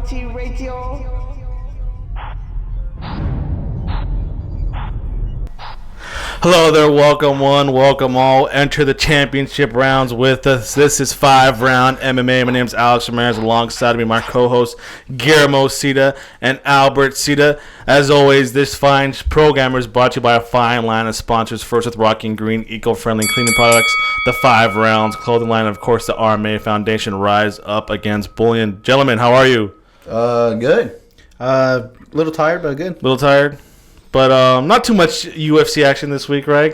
Multi Radio. Hello there, welcome one, welcome all. Enter the championship rounds with us. This is 5-round MMA. My name is Alex Ramirez. Alongside me, my co-hosts Guillermo Cita and Albert Cita. As always, this fine program is brought to you by a fine line of sponsors. First with Rocky and Green, eco-friendly cleaning products. The 5 Rounds clothing line, and of course, the RMA Foundation. Rise up against bullying. Gentlemen, how are you? Good. Little tired, but good. Little tired? But not too much UFC action this week, right?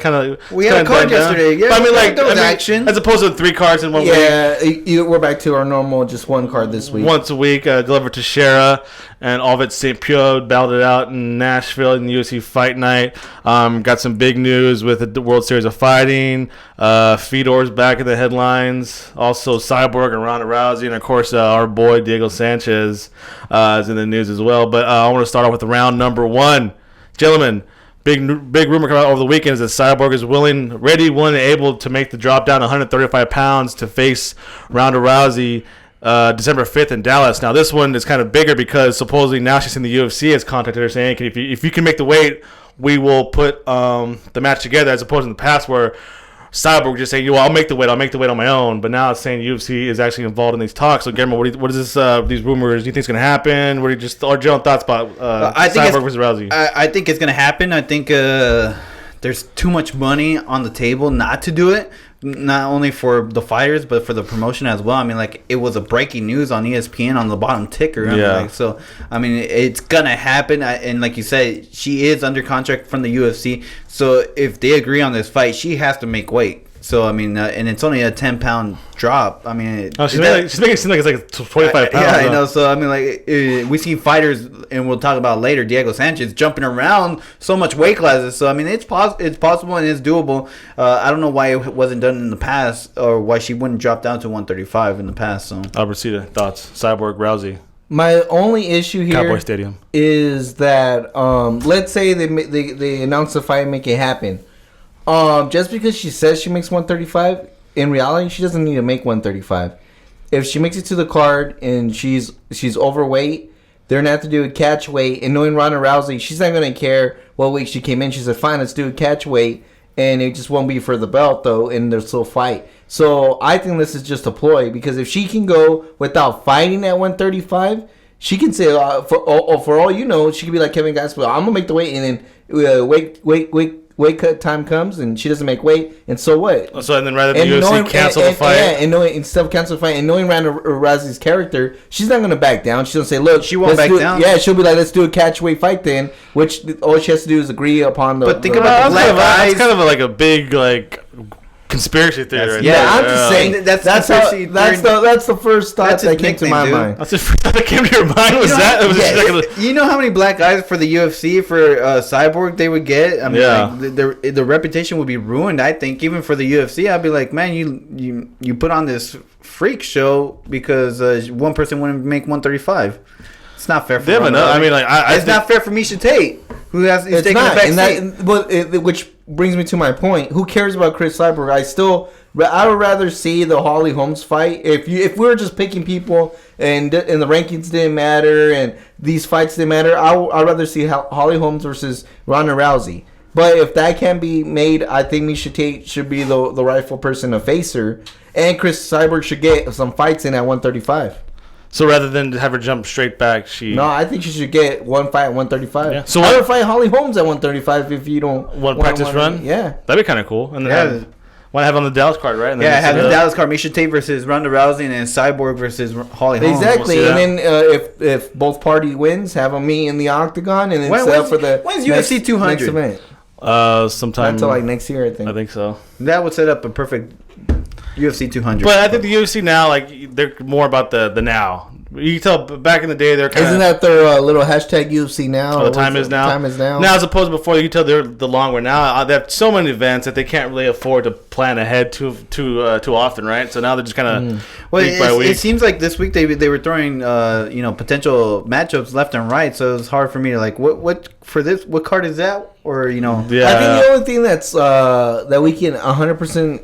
We had a card yesterday. Yeah, but I mean, there was action. As opposed to 3 cards in one week. Yeah, we're back to our normal, just 1 card this week. Once a week, delivered to Shera and Ovid St. Pio battled it out in Nashville in the UFC Fight Night. Got some big news with the World Series of Fighting. Fedor's back in the headlines. Also, Cyborg and Ronda Rousey, and of course, our boy Diego Sanchez is in the news as well. But I want to start off with round number 1. Gentlemen, big rumor coming out over the weekend is that Cyborg is ready, willing, and able to make the drop down 135 pounds to face Ronda Rousey December 5th in Dallas. Now, this one is kind of bigger because supposedly now she's in the UFC has contacted her saying, if you can make the weight, we will put the match together, as opposed to in the past where Cyborg just saying, I'll make the weight on my own. But now it's saying UFC is actually involved in these talks. So, Guillermo, what is this? These rumors? Do you think it's going to happen? What are your general thoughts about Cyborg versus Rousey? I think it's going to happen. I think there's too much money on the table not to do it. Not only for the fighters, but for the promotion as well. I mean, like, it was a breaking news on ESPN on the bottom ticker. I mean, it's going to happen. And like you said, she is under contract from the UFC. So if they agree on this fight, she has to make weight. So, I mean, and it's only a 10-pound drop. I mean... she's making it seem like it's like 25 pounds. Yeah, I know. So, I mean, like, we see fighters, and we'll talk about later, Diego Sanchez, jumping around so much weight classes. So, I mean, it's possible and it's doable. I don't know why it wasn't done in the past, or why she wouldn't drop down to 135 in the past. So, Albert Cita, thoughts? Cyborg, Rousey. My only issue here Cowboy Stadium is that, let's say they announce the fight and make it happen. Just because she says she makes 135, in reality, she doesn't need to make 135. If she makes it to the card and she's overweight, they're going to have to do a catch weight. And knowing Ronda Rousey, she's not going to care what weight she came in. She said, fine, let's do a catch weight. And it just won't be for the belt, though, and they'll still fight. So I think this is just a ploy, because if she can go without fighting at 135, she can say, for all you know, she could be like Kevin Gastelum, I'm going to make the weight, and then weight cut time comes and she doesn't make weight, and so what? So and then rather than UFC cancel the fight, and knowing instead of cancel the fight, and knowing Ronda Rousey's character, she's not gonna back down. She's gonna say, look, she won't back down. Yeah, she'll be like, let's do a catch weight fight then, which all she has to do is agree upon the. But think about the black guys. It's kind of like a big conspiracy theory. I'm just saying that's the first thought that came to my mind. That's the first thought that came to your mind. You know how many black guys for the UFC for Cyborg they would get? I mean, the reputation would be ruined. I think even for the UFC, I'd be like, man, you put on this freak show because one person wouldn't make 135. It's not fair for them. I mean, it's not fair for Miesha Tate, who's taking the back seat. Which brings me to my point. Who cares about Chris Cyborg? I would rather see the Holly Holmes fight. If we were just picking people and the rankings didn't matter and these fights didn't matter, I'd rather see Holly Holmes versus Ronda Rousey. But if that can be made, I think Miesha Tate should be the rightful person to face her, and Chris Cyborg should get some fights in at 135. So rather than have her jump straight back, No, I think she should get one fight at 135. Yeah. So I would fight Holly Holmes at 135 if you don't... One practice run? Yeah. That'd be kind of cool. And then want to have on the Dallas card, right? And then have the Dallas card. Miesha Tate versus Ronda Rousey, and then Cyborg versus Holly Holmes. Exactly. And then if both party wins, have them meet in the octagon, and then set up for the... When's UFC 200? Next event. Sometime... Until next year, I think. I think so. That would set up a perfect UFC 200. But I think the UFC now, they're more about the now. You can tell back in the day they're kind of... Isn't that their little hashtag UFC now? Oh, the time is now? Time is now. Now, as opposed to before, you can tell they're the longer now. They have so many events that they can't really afford to plan ahead too often, right? So now they're just kind of week by week. It seems like this week they were throwing potential matchups left and right, so it's hard for me to what card is that? Or I think the only thing that's that we can 100%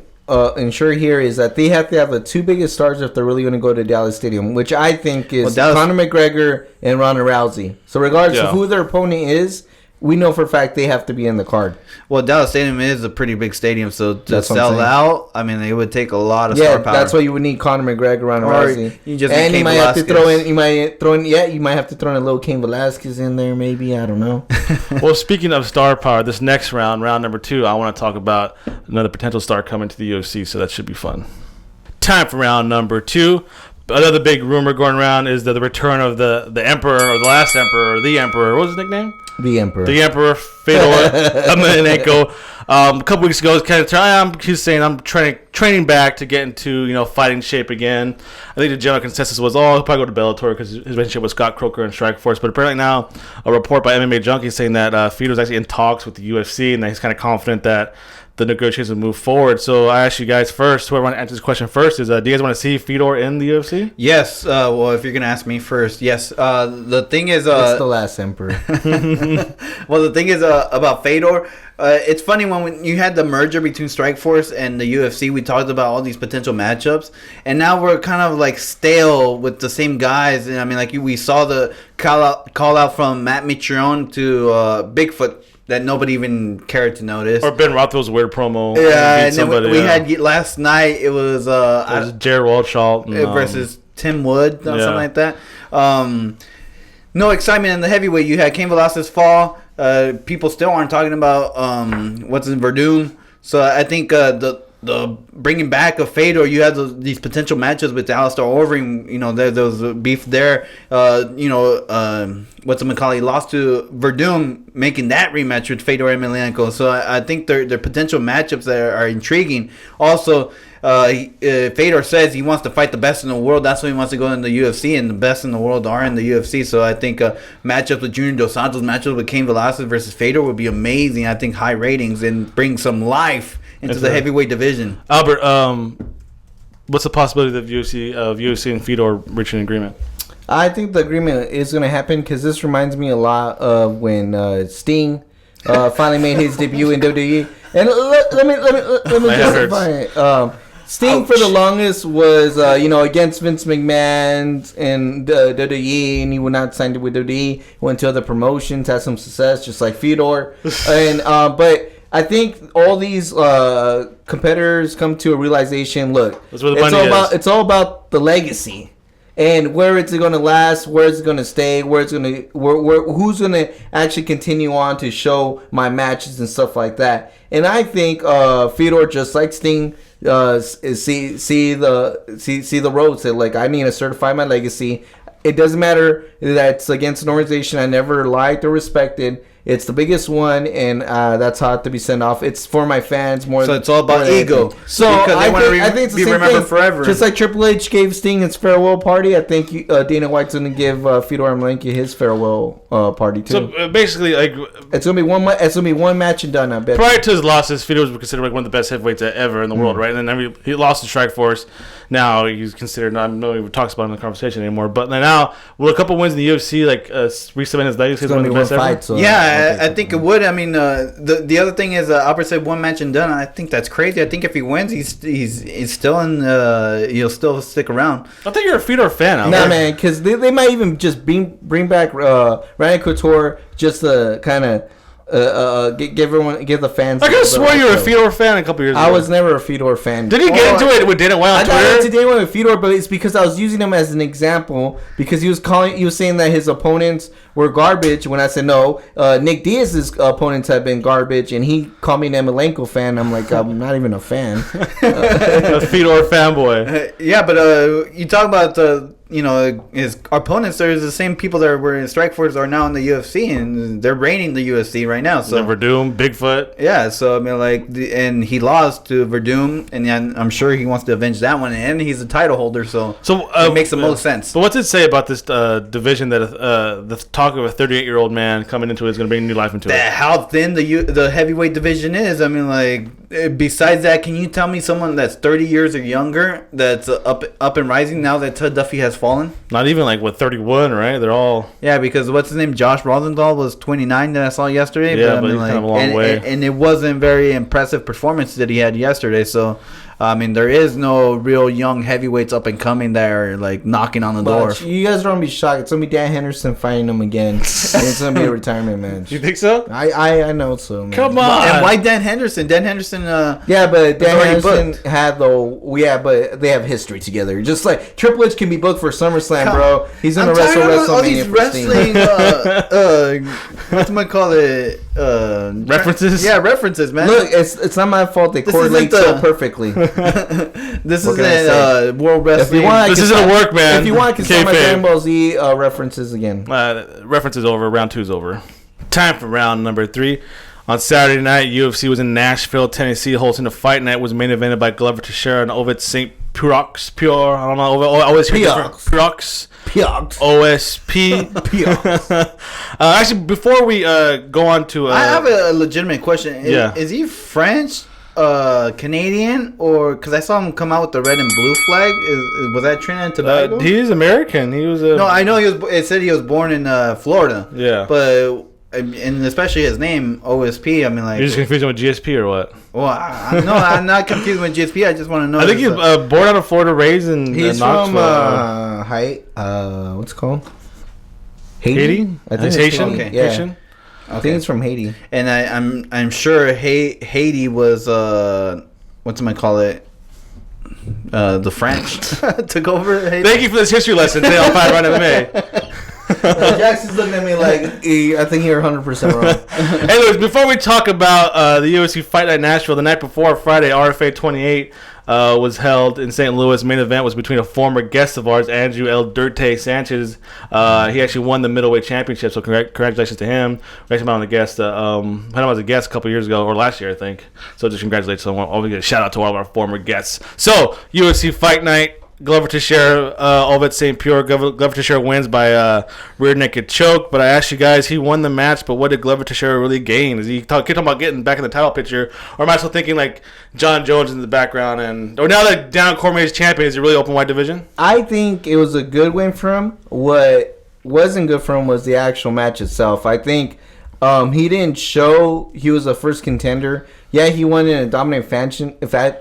ensure here is that they have to have the two biggest stars if they're really going to go to Dallas Stadium, which I think is Conor McGregor and Ronda Rousey. So regardless of who their opponent is, we know for a fact they have to be in the card. Well, Dallas Stadium is a pretty big stadium, so to sell out, I mean, it would take a lot of star power. Yeah, that's why you would need Conor McGregor, Ronda Rousey. And you might have to throw in, you might have to throw in a little Cain Velasquez in there, maybe. I don't know. Well, speaking of star power, this next round number 2, I want to talk about another potential star coming to the UFC, so that should be fun. Time for round number 2. Another big rumor going around is the return of the emperor, or the last emperor, or the emperor. What was his nickname? The Emperor, Fedor Emelianenko. A couple weeks ago, he's saying I'm training back to get into fighting shape again. I think the general consensus was, he'll probably go to Bellator because his relationship with Scott Coker and Strikeforce. But apparently now, a report by MMA Junkie saying that Fedor's actually in talks with the UFC, and that he's kind of confident that the negotiations will move forward. So I ask you guys first, whoever wants to answer this question first, is do you guys want to see Fedor in the UFC? Yes. Well, if you're going to ask me first, yes. The thing is... it's the last emperor. Well, the thing is about Fedor, it's funny when you had the merger between Strikeforce and the UFC, we talked about all these potential matchups, and now we're kind of like stale with the same guys. And I mean, like we saw the call out from Matt Mitrione to Bigfoot that nobody even cared to notice. Or Ben Rothwell's weird promo. Yeah, and then we had last night, it was Jared Walshaw versus Tim Wood, something like that. No excitement in the heavyweight. You had Cain Velasquez fall. People still aren't talking about what's in Verdum. So I think the bringing back of Fedor, you had these potential matches with Alistair Overeem. There was a beef there. He lost to Verdum, making that rematch with Fedor Emelianenko. So I think they're potential matchups that are intriguing. Also, Fedor says he wants to fight the best in the world. That's why he wants to go in the UFC, and the best in the world are in the UFC. So I think matchups with Junior Dos Santos, matchups with Cain Velasquez versus Fedor would be amazing. I think high ratings and bring some life into the heavyweight division. Albert, what's the possibility of UFC and Fedor reaching an agreement? I think the agreement is going to happen because this reminds me a lot of when Sting finally made his debut in WWE. And let me justify it. Sting for the longest was against Vince McMahon and WWE, and he would not sign with WWE. Went to other promotions, had some success, just like Fedor. And but I think all these competitors come to a realization. Look, it's all about the legacy. And where it's going to last, where it's going to stay, who's going to actually continue on to show my matches and stuff like that. And I think Fedor, just like Sting, see the road. Say, like, I need to certify my legacy. It doesn't matter that it's against an organization I never liked or respected. It's the biggest one, and that's how to be sent off. It's for my fans more. So it's all about ego. So I think it's the same thing. Forever. Just like Triple H gave Sting his farewell party, I think Dana White's going to give Fedor Emelianenko his farewell party too. So basically, like, it's going to be one. It's going to be one match and done. I bet. Prior to his losses, Fedor was considered like one of the best heavyweights ever in the world, right? And then he lost to Strikeforce. Now he's considered. I don't know if he talks about it in the conversation anymore. But now, will a couple wins in the UFC re-cement his legacy as one of the best ever? So yeah, I think it would. I mean, the other thing is Albert said one match and done. I think that's crazy. I think if he wins, he's still in. He'll still stick around. I think you're a Fedor fan, Albert. Nah, man, because they might even just bring back Randy Couture just to kind of. Give the fans. I could have swore you were a Fedor fan a couple years ago. I was never a Fedor fan. Did you get into it with Dana White on Twitter? I got into Dana White with Fedor, but it's because I was using him as an example because he was saying that his opponents were garbage. When I said no, Nick Diaz's opponents have been garbage, and he called me an Emelianenko fan. I'm like, I'm not even a fan. A Fedor fanboy. Yeah, but you talk about his opponents. There's the same people that were in Strikeforce are now in the UFC, and they're reigning the UFC right now. So Verdum, Bigfoot. Yeah, so I mean, and he lost to Verdum, and I'm sure he wants to avenge that one. And he's a title holder, so it makes the most sense. But what's it say about this division that the talk of a 38-year-old man coming into it is going to bring new life into it? How thin the heavyweight division is. I mean, like, besides that, can you tell me someone that's 30 years or younger that's up and rising now that Ted Duffy has fallen? Not even like 31, right? They're all because what's his name? Josh Rosenthal was 29 that I saw yesterday. Yeah, but he's kind of a long way. And it wasn't very impressive performance that he had yesterday. So I mean, there is no real young heavyweights up and coming that are like knocking on the door. You guys don't be shocked. It's gonna be Dan Henderson fighting him again. And it's gonna be a retirement match. You think so? I know so. Man. Come on. And why Dan Henderson? Dan Henderson. Yeah, but Dan Henderson had but they have history together. Just like Triple H can be booked for SummerSlam, bro. He's gonna wrestle WrestleMania. All these wrestling. Whatchamacallit? References? Yeah, references, man. Look, it's not my fault. They correlate so perfectly. This isn't World Wrestling. This isn't a work, man. If you want, I can start my Dragon Ball Z references again. References over. Round 2's over. Time for round number 3. On Saturday night, UFC was in Nashville, Tennessee, hosting the Fight Night. Was main evented by Glover Teixeira and Ovid St. Pure. I don't know. I always hear Piox. OSP. Actually, before we go on to... I have a legitimate question. Is he French, Canadian, or... Because I saw him come out with the red and blue flag. Was that Trinidad and Tobago? He's American. He was... No, I know it said he was born in Florida. Yeah. But... And especially his name, OSP. I mean, like... You're just confusing with GSP or what? Well, no, I'm not confused with GSP. I just want to know. I think he's born out of Florida, raised in He's Knoxville. From what's it called? Haiti? I think it's Haitian. Okay. Yeah. Haitian? I think it's from Haiti. And I'm sure Haiti was whatchamacallit? The French took over Haiti. Thank you for this history lesson today on Fight Night MMA. Jackson's looking at me like, I think you're 100% wrong. Anyways, before we talk about the UFC Fight Night Nashville, the night before Friday, RFA 28 was held in St. Louis. Main event was between a former guest of ours, Andrew El Dirte Sanchez. He actually won the middleweight championship, so congratulations to him. We actually had him as a guest a couple years ago, or last year, I think. So just congratulations on all. We get a shout out to all of our former guests. So UFC Fight Night. Glover Teixeira, Ovid St. Pure. Glover Teixeira wins by rear naked choke. But I asked you guys, he won the match, but what did Glover Teixeira really gain? Is he talking about getting back in the title picture? Or am I still thinking like John Jones in the background? Or now that Dan Cormier is champion, is he really open wide division? I think it was a good win for him. What wasn't good for him was the actual match itself. I think he didn't show he was a first contender. Yeah, he won in a dominant fashion. But high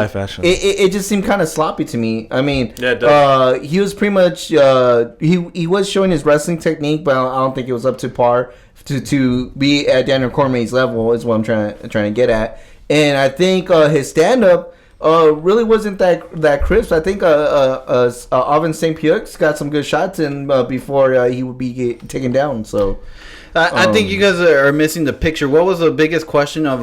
fashion. It just seemed kind of sloppy to me. I mean, he was pretty much he was showing his wrestling technique, but I don't think it was up to par to be at Daniel Cormier's level. Is what I'm trying to get at. And I think his stand up really wasn't that crisp. I think Ovid St. Pierre got some good shots in before he would be taken down. So. I think you guys are missing the picture. What was the biggest question of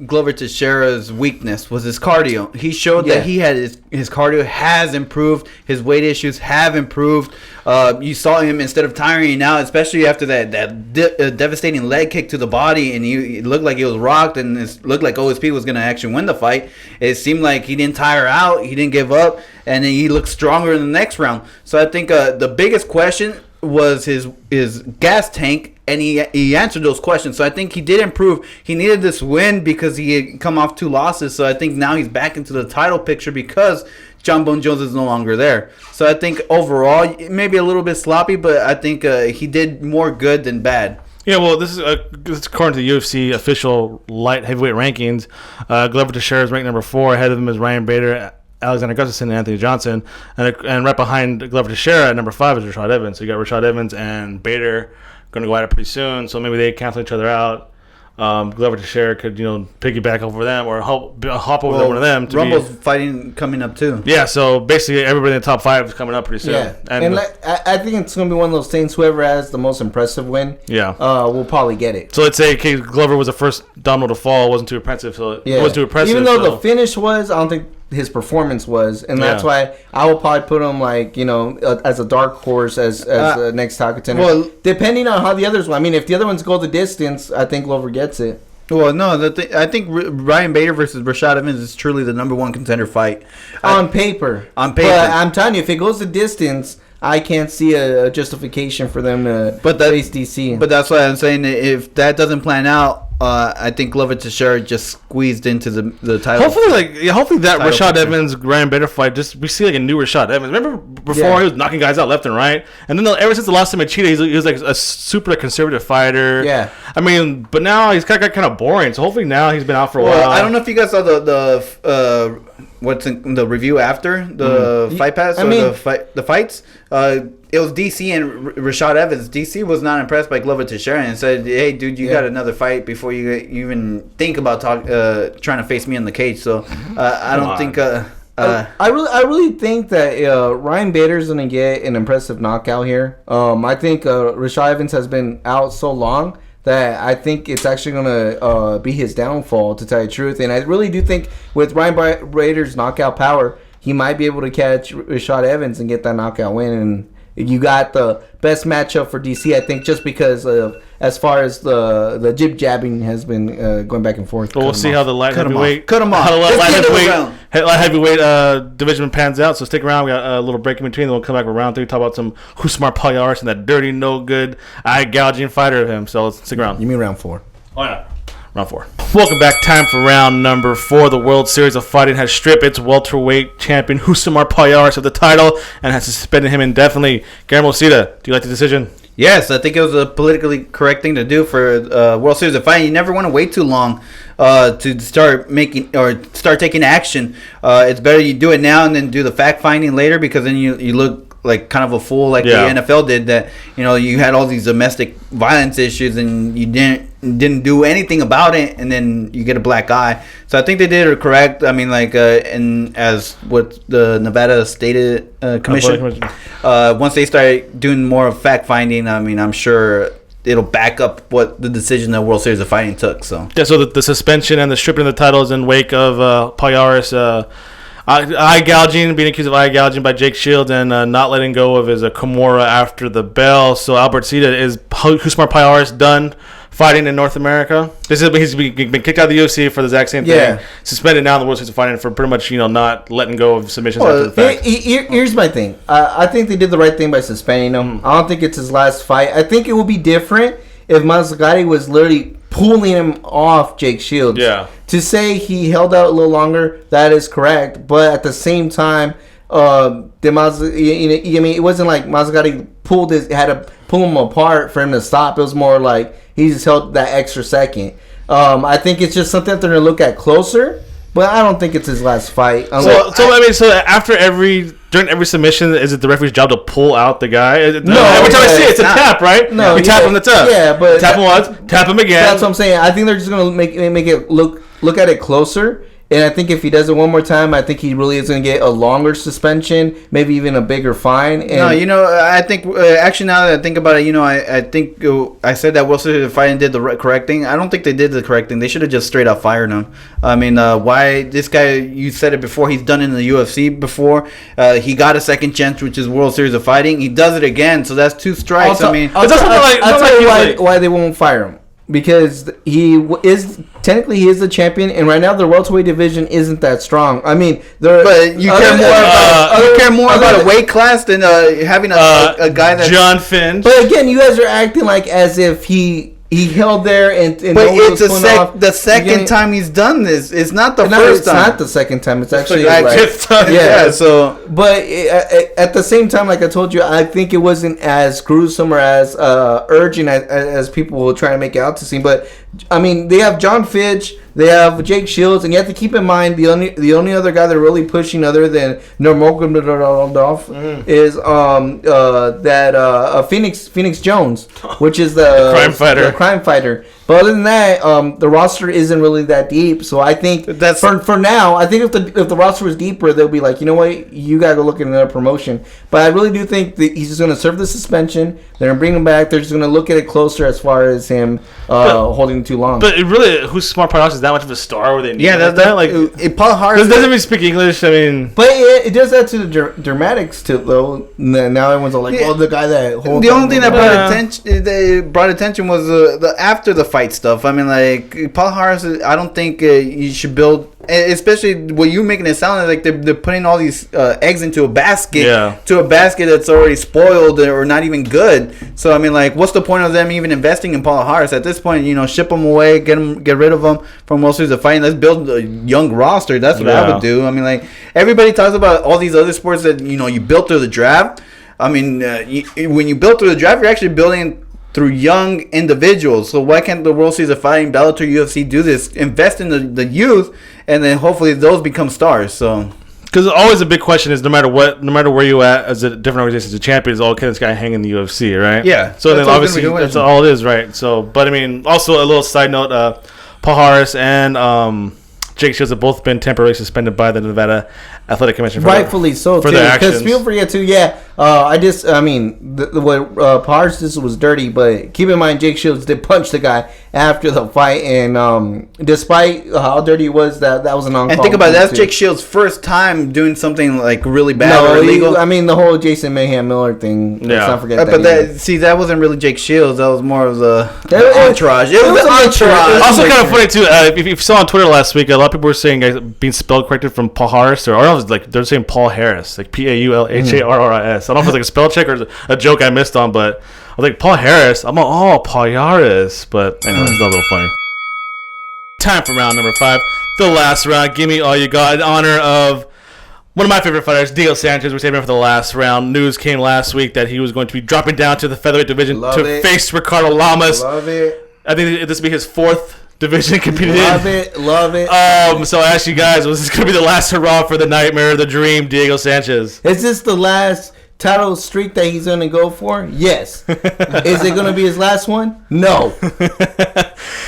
Glover Teixeira's weakness? Was his cardio. He showed that he had his cardio has improved. His weight issues have improved. You saw him, instead of tiring out, especially after that devastating leg kick to the body, and it looked like he was rocked, and it looked like OSP was going to actually win the fight. It seemed like he didn't tire out. He didn't give up, and then he looked stronger in the next round. So I think the biggest question was his gas tank, and he answered those questions. So I think he did improve. He needed this win because he had come off 2 losses. So I think now he's back into the title picture because John Bone Jones is no longer there. So I think overall, maybe a little bit sloppy, but I think he did more good than bad. Yeah, well, this is according to the UFC official light heavyweight rankings. Glover Teixeira is ranked number 4. Ahead of him is Ryan Bader, Alexander Gustafsson, and Anthony Johnson. And right behind Glover Teixeira at number 5 is Rashad Evans. So you got Rashad Evans and Bader going to go at it pretty soon. So maybe they cancel each other out. Glover Teixeira could, piggyback over them or hop over one of them. Rumble's fighting coming up too. Yeah, so basically everybody in the top 5 is coming up pretty soon. Yeah, and I think it's going to be one of those things. Whoever has the most impressive win, will probably get it. So let's say Glover was the first domino to fall. Wasn't too impressive. So it wasn't too impressive. Even though the finish was, I don't think his performance was, and that's why I will probably put him as a dark horse as the next top contender. Well, depending on how the others went. I mean, if the other ones go the distance, I think Glover gets it. Well, no, I think Ryan Bader versus Rashad Evans is truly the number 1 contender fight on paper. But I'm telling you, if it goes the distance, I can't see a justification for them to face DC. But that's why I'm saying if that doesn't plan out, I think Glover Teixeira just squeezed into the title. Hopefully that Title Rashad picture. Evans Ryan Bader fight, just we see like a new Rashad Evans. Remember before Yeah. he was knocking guys out left and right, and then ever since the last time at Cheetah, he was like a super conservative fighter. Yeah. I mean, but now he's got kind of boring. So hopefully now he's been out for a while. I don't know if you guys saw the what's in the review after the fight pass or the fights. It was DC and Rashad Evans. DC was not impressed by Glover Teixeira and said, "Hey, dude, you got another fight before you even think about trying to face me in the cage." So I don't think. I really think that Ryan Bader's gonna get an impressive knockout here. I think Rashad Evans has been out so long that I think it's actually gonna be his downfall, to tell you the truth. And I really do think with Ryan Bader's knockout power, he might be able to catch Rashad Evans and get that knockout win. And you got the best matchup for DC, I think, just because of as far as the jib jabbing has been going back and forth. But we'll see how the light heavyweight Cut him off. how the Let's light get to the round. heavyweight division pans out. So stick around. We got a little break in between. Then we'll come back with round 3. Talk about some Rousimar Palhares and that dirty, no good, eye gouging fighter of him. So let's stick around. You mean round 4? Oh yeah. Round 4. Welcome back. Time for round number 4. The World Series of Fighting has stripped its welterweight champion Rousimar Palhares of the title and has suspended him indefinitely. Guillermo Cita, do you like the decision? Yes, I think it was a politically correct thing to do for World Series of Fighting. You never want to wait too long to start making or start taking action. It's better you do it now and then do the fact finding later, because then you look like kind of a fool like the NFL did, that you had all these domestic violence issues and you didn't do anything about it, and then you get a black eye. So I think they did it correct. I mean, like and as what the Nevada State Commission, once they start doing more of fact finding, I mean, I'm sure it'll back up what the decision that World Series of Fighting took. So yeah, so the suspension and the stripping of the titles in wake of Palhares eye gouging, being accused of eye gouging by Jake Shields, and not letting go of his Kimura after the bell. So Albert Cita, is Rousimar Palhares done fighting in North America? He's been kicked out of the UFC for the exact same thing. Suspended now in the World Series of Fighting for pretty much not letting go of submissions after the fact. Here's my thing. I think they did the right thing by suspending him. I don't think it's his last fight. I think it would be different if Mazzagatti was literally pulling him off Jake Shields. Yeah. To say he held out a little longer, that is correct. But at the same time, it wasn't like Mazzagatti had to pull him apart for him to stop. It was more like he just held that extra second. I think it's just something that they're going to look at closer. But I don't think it's his last fight. So after during every submission, is it the referee's job to pull out the guy? No, every time I see it, it's a tap, right? No, you tap him, that's up. Yeah, but tap him once, tap him again. That's what I'm saying. I think they're just gonna make it look at it closer. And I think if he does it one more time, I think he really is going to get a longer suspension, maybe even a bigger fine. And I think actually now that I think about it, I think I said that World Series of Fighting did the correct thing. I don't think they did the correct thing. They should have just straight up fired him. I mean, why this guy? You said it before. He's done it in the UFC before. He got a second chance, which is World Series of Fighting. He does it again, so that's 2 strikes. I'll tell you why they won't fire him. Because he is the champion, and right now the welterweight division isn't that strong. I mean, but you care more about a weight class than having a guy that's John Finch. But again, you guys are acting like as if he held there and but it's the second time he's done this. It's not the first time. It's not the second time. It's actually fifth time. Yeah. So, but at the same time, like I told you, I think it wasn't as gruesome or as urgent as people will try to make it out to seem. But I mean, they have John Fitch, they have Jake Shields, and you have to keep in mind the only other guy they're really pushing other than Nurmagomedov is Phoenix Jones, which is the crime fighter. But other than that, the roster isn't really that deep. So I think that's for now. I think if the roster was deeper, they'll be like, you know what, you gotta go look at another promotion. But I really do think that he's just gonna serve the suspension. They're gonna bring him back. They're just gonna look at it closer as far as him holding too long. But Rousimar Palhares is that much of a star where they need Palhares doesn't even speak English. I mean, but it does add to the dramatics too, though. Now everyone's all like, "Oh, the guy that." The only thing that brought attention was after the fight stuff. I mean, like Palhares, I don't think you should build, especially what you're making it sound like they're putting all these eggs into a basket, that's already spoiled or not even good. So I mean, like, what's the point of them even investing in Palhares at this point? You know, ship them away, get rid of them from World Series of Fighting. Let's build a young roster. That's what I would do. I mean, like, everybody talks about all these other sports that you built through the draft. I mean, when you build through the draft, you're actually building through young individuals. So why can't the World Series of Fighting, Bellator, UFC do this? Invest in the youth, and then hopefully those become stars. So, because always a big question is no matter where you at as a different organization as a champion, is can this guy hang in the UFC, right? Yeah. So then obviously that's all it is, right? So, but I mean, also a little side note: Palhares and Jake Shields have both been temporarily suspended by the Nevada Athletic Commission. Rightfully so, for too. their actions. Because people forget, too, what Palhares did was dirty, but keep in mind, Jake Shields did punch the guy after the fight, and despite how dirty it was, that was an uncalled. And think about it, that's Jake Shields' first time doing something like really bad or illegal. The whole Jason Mayhem Miller thing. Let's not forget that. But that wasn't really Jake Shields. That was more of the entourage. It was the entourage. Also, kind of funny too. If you saw on Twitter last week, a lot of people were saying being spelled corrected from Palhares, or I was like they're saying Paul Harris, like Paulharris. I don't know if it's like a spell check or a joke I missed on, but I was like Paul Harris. I'm like, Palhares, but anyway, it's a little funny. Time for round number 5, the last round. Give me all you got in honor of one of my favorite fighters, Diego Sanchez. We're saving him for the last round. News came last week that he was going to be dropping down to the featherweight division face Ricardo Lamas. Love it. I think this will be his 4th division competed in. Love it. So I ask you guys, was this going to be the last hurrah for the nightmare, the dream, Diego Sanchez? Is this the last title streak that he's going to go for? Yes. Is it going to be his last one? No.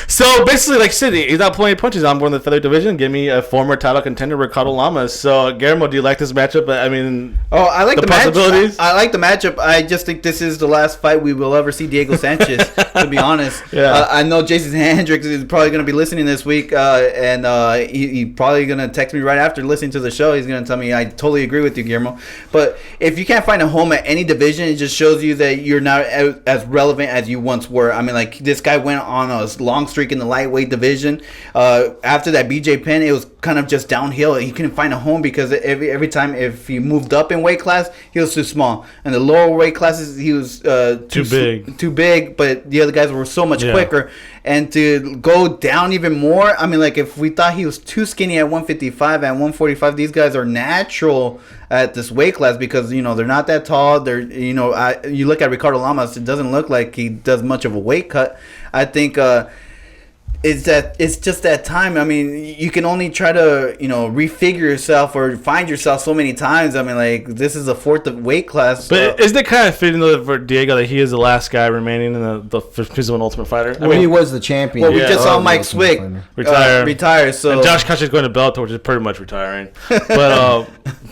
So basically, like City, he's not pulling punches. I'm born in the featherweight division. Give me a former title contender, Ricardo Lamas. So Guillermo, do you like this matchup? I mean, I like the possibilities. I like the matchup. I just think this is the last fight we will ever see Diego Sanchez. To be honest, I know Jason Hendricks is probably going to be listening this week, and he probably going to text me right after listening to the show. He's going to tell me I totally agree with you, Guillermo. But if you can't find a home at any division, it just shows you that you're not as relevant as you once were. I mean, like, this guy went on a long streak in the lightweight division. After that BJ Penn, it was kind of just downhill. He couldn't find a home because every time if he moved up in weight class, he was too small. And the lower weight classes, he was too big, but the other guys were so much quicker. And to go down even more, I mean, like, if we thought he was too skinny at 155, at 145, these guys are natural at this weight class because, they're not that tall. They're, you look at Ricardo Lamas, it doesn't look like he does much of a weight cut. I think it's just that time. I mean, you can only try to, refigure yourself or find yourself so many times. I mean, like, this is a 4th weight class. But isn't it kind of fitting for Diego that he is the last guy remaining in the Physical Ultimate Fighter? I mean, he was the champion. Well, we just saw Mike Swick retire. So and Josh Koscheck is going to Bellator, which is pretty much retiring. But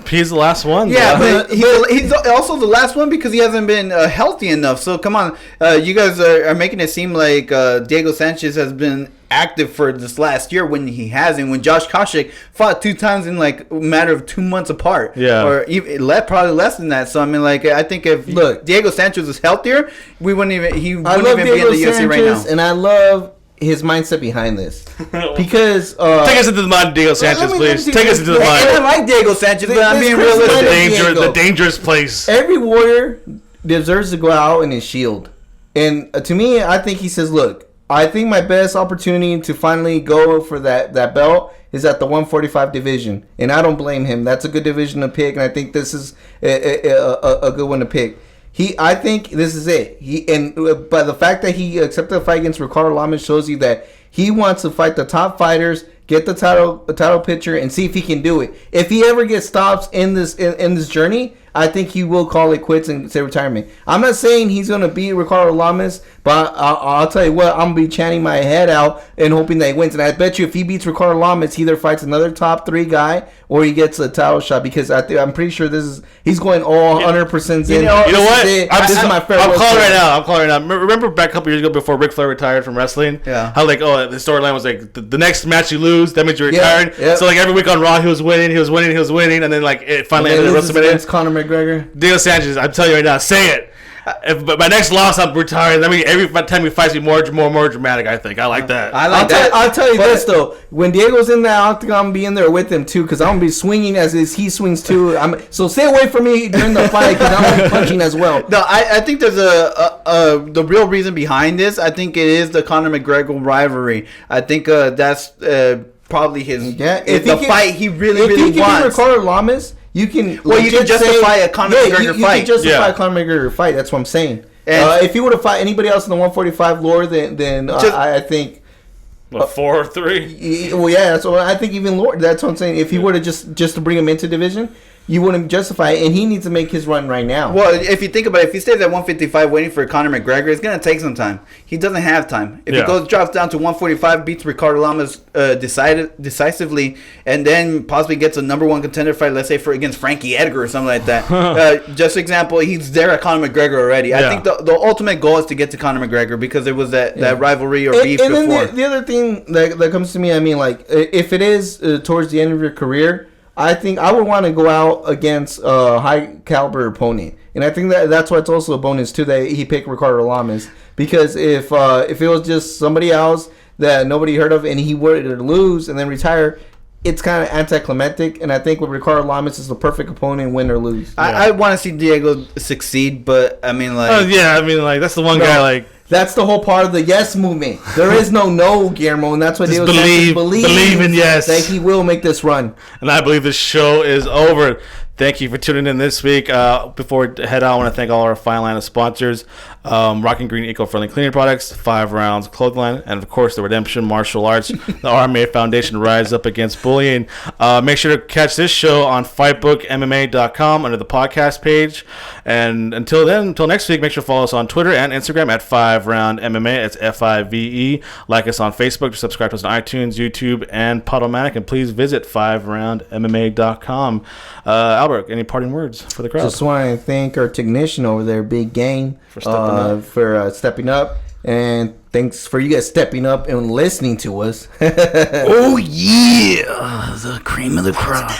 he's the last one. Yeah, but he's also the last one because he hasn't been healthy enough. So come on, you guys are making it seem like Diego Sanchez has been active for this last year when he hasn't. When Josh Koscheck fought 2 times in like a matter of 2 months apart, or even probably less than that. So I mean, like, I think if Diego Sanchez was healthier, he wouldn't even be in the UFC right now. And I love his mindset behind this because take us into the mind, Diego Sanchez, please. Take us into the mind. I like Diego Sanchez, but I'm being realistic. The dangerous place. Every warrior deserves to go out in his shield, and to me, I think he says, "Look, I think my best opportunity to finally go for that belt is at the 145 division," and I don't blame him. That's a good division to pick, and I think this is a good one to pick. I think this is it. But the fact that he accepted the fight against Ricardo Lamas shows you that he wants to fight the top fighters, get the title picture, and see if he can do it. If he ever gets stops in this journey, I think he will call it quits and say retirement. I'm not saying he's going to beat Ricardo Lamas, but I'll tell you what, I'm going to be chanting my head out and hoping that he wins. And I bet you if he beats Ricardo Lamas, he either fights another top 3 guy or he gets a title shot because I'm pretty sure he's going all 100% in. You know what? This is my favorite. I'm calling right now. Remember back a couple years ago before Ric Flair retired from wrestling? Yeah. How the storyline was like the next match you lose, that means you're retiring. Yeah. So like every week on Raw, he was winning, and then like it finally ended at WrestleMania. Conor McGregor. Diego Sanchez, I'm telling you right now, say it. But my next loss, I'm retiring. I mean, every time he fights, he's more dramatic. I think I like that. I'll tell you this though. When Diego's in that octagon, I'm gonna be in there with him too, because I'm gonna be swinging as he swings too. So stay away from me during the fight, because I'm gonna be punching as well. No, I think there's the real reason behind this. I think it is the Conor McGregor rivalry. I think that's probably his. Yeah, if the fight he really wants. If he can beat Ricardo Lamas, you can. Well, you can justify a Conor McGregor fight. You can justify a Conor McGregor fight. That's what I'm saying. If he would have fought anybody else in the 145 lore, then I think. 4 or 3? Well, yeah. So I think even Lord. That's what I'm saying. If he were to just to bring him into division, you wouldn't justify it, and he needs to make his run right now. Well, if you think about it, if he stays at 155 waiting for Conor McGregor, it's going to take some time. He doesn't have time. If he drops down to 145, beats Ricardo Lamas decisively, and then possibly gets a number 1 contender fight, let's say against Frankie Edgar or something like that. Just example, he's there at Conor McGregor already. Yeah. I think the ultimate goal is to get to Conor McGregor, because there was that rivalry or beef and before. Then the other thing that comes to me, I mean, like, if it is towards the end of your career, I think I would want to go out against a high caliber opponent, and I think that's why it's also a bonus too that he picked Ricardo Lamas, because if it was just somebody else that nobody heard of and he were to lose and then retire, it's kind of anticlimactic. And I think with Ricardo Lamas is the perfect opponent, win or lose. I want to see Diego succeed, but I mean, like, that's the one guy, like. That's the whole part of the yes movement. There is no Guillermo, and that's what Diego believe in yes. That he will make this run. And I believe the show is over. Thank you for tuning in this week. Before we head out, I want to thank all our fine line of sponsors. Rock and Green Eco-Friendly Cleaning Products, 5 Rounds Clothing Line, and of course the Redemption Martial Arts, the RMA Foundation Rise Up Against Bullying. Make sure to catch this show on FightBookMMA.com under the podcast page. And until next week, make sure to follow us on Twitter and Instagram at 5RoundMMA. It's FIVE. Like us on Facebook. Subscribe to us on iTunes, YouTube, and Podomatic. And please visit 5RoundMMA.com. Albert, any parting words for the crowd? Just want to thank our technician over there, Big Game, for stepping up. And thanks for you guys stepping up and listening to us. Oh, yeah. The cream of the crop.